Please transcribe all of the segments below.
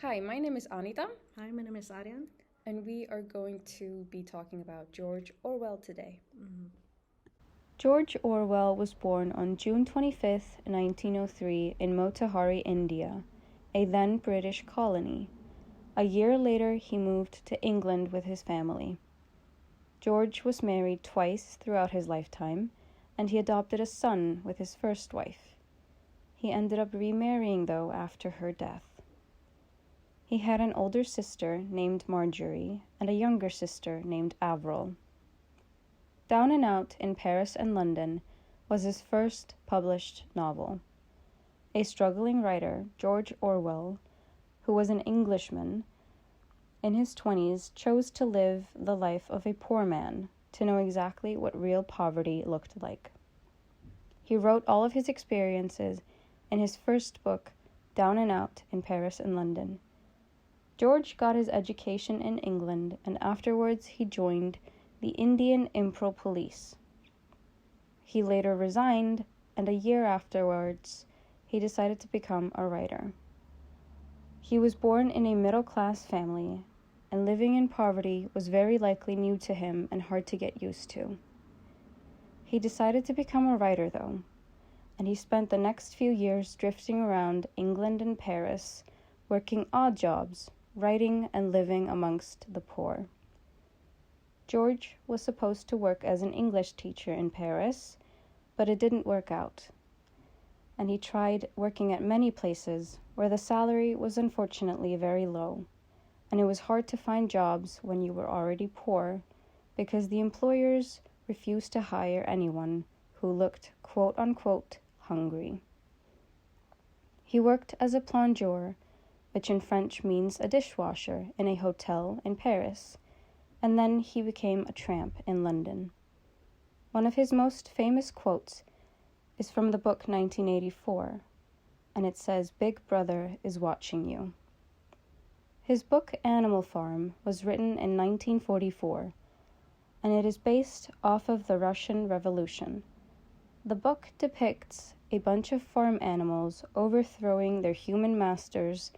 Hi, my name is Anita, Hi, my name is Aryan. and we are going to be talking about George Orwell today. Mm-hmm. George Orwell was born on June 25th, 1903, in Motihari, India, a then British colony. A year later, he moved to England with his family. George was married twice throughout his lifetime, and he adopted a son with his first wife. He ended up remarrying, though, after her death. He had an older sister named Marjorie and a younger sister named Avril. Down and Out in Paris and London was his first published novel. A struggling writer, George Orwell, who was an Englishman, in his 20s chose to live the life of a poor man to know exactly what real poverty looked like. He wrote all of his experiences in his first book, Down and Out in Paris and London. George got his education in England, and afterwards he joined the Indian Imperial Police. He later resigned, and a year afterwards, he decided to become a writer. He was born in a middle-class family, and living in poverty was very likely new to him and hard to get used to. He decided to become a writer, though, and he spent the next few years drifting around England and Paris, working odd jobs, writing and living amongst the poor. George was supposed to work as an English teacher in Paris, but it didn't work out. And he tried working at many places where the salary was unfortunately very low, and it was hard to find jobs when you were already poor because the employers refused to hire anyone who looked quote-unquote hungry. He worked as a plongeur, which in French means a dishwasher, in a hotel in Paris, and then he became a tramp in London. One of his most famous quotes is from the book 1984, and it says, "Big Brother is watching you." His book Animal Farm was written in 1944, and it is based off of the Russian Revolution. The book depicts a bunch of farm animals overthrowing their human masters,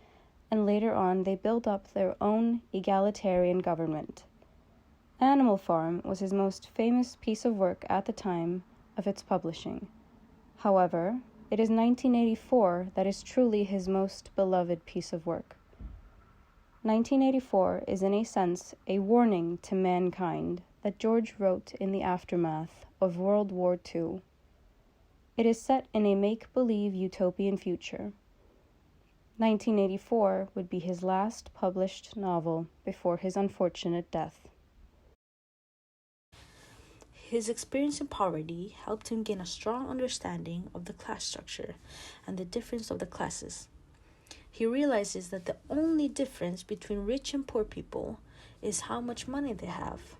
and later on they built up their own egalitarian government. Animal Farm was his most famous piece of work at the time of its publishing. However, it is 1984 that is truly his most beloved piece of work. 1984 is in a sense a warning to mankind that George wrote in the aftermath of World War II. It is set in a make-believe utopian future. 1984 would be his last published novel before his unfortunate death. His experience in poverty helped him gain a strong understanding of the class structure and the difference of the classes. He realizes that the only difference between rich and poor people is how much money they have,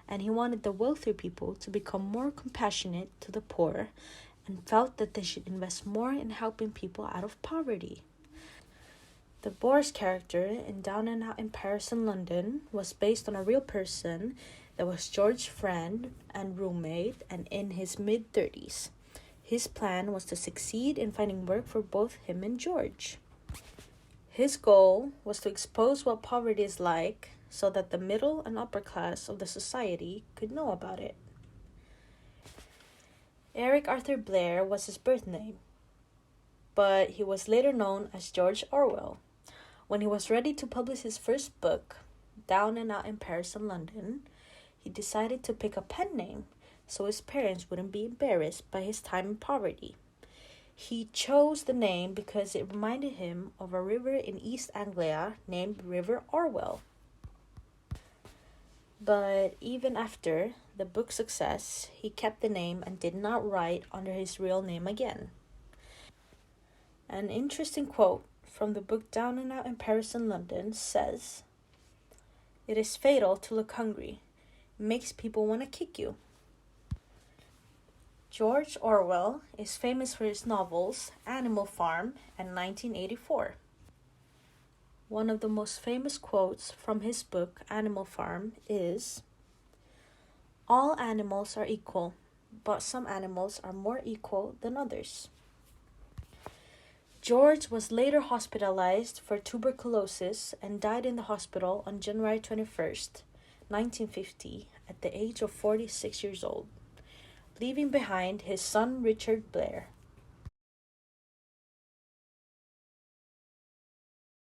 and he wanted the wealthier people to become more compassionate to the poor and felt that they should invest more in helping people out of poverty. The Boris character in Down and Out in Paris and London was based on a real person that was George's friend and roommate and in his mid-30s. His plan was to succeed in finding work for both him and George. His goal was to expose what poverty is like so that the middle and upper class of the society could know about it. Eric Arthur Blair was his birth name, but he was later known as George Orwell. When he was ready to publish his first book, Down and Out in Paris and London, he decided to pick a pen name so his parents wouldn't be embarrassed by his time in poverty. He chose the name because it reminded him of a river in East Anglia named River Orwell. But even after the book's success, he kept the name and did not write under his real name again. An interesting quote from the book Down and Out in Paris and London says, "It is fatal to look hungry. It makes people want to kick you." George Orwell is famous for his novels Animal Farm and 1984. One of the most famous quotes from his book Animal Farm is, "All animals are equal, but some animals are more equal than others." George was later hospitalized for tuberculosis and died in the hospital on January 21st, 1950, at the age of 46 years old, leaving behind his son Richard Blair.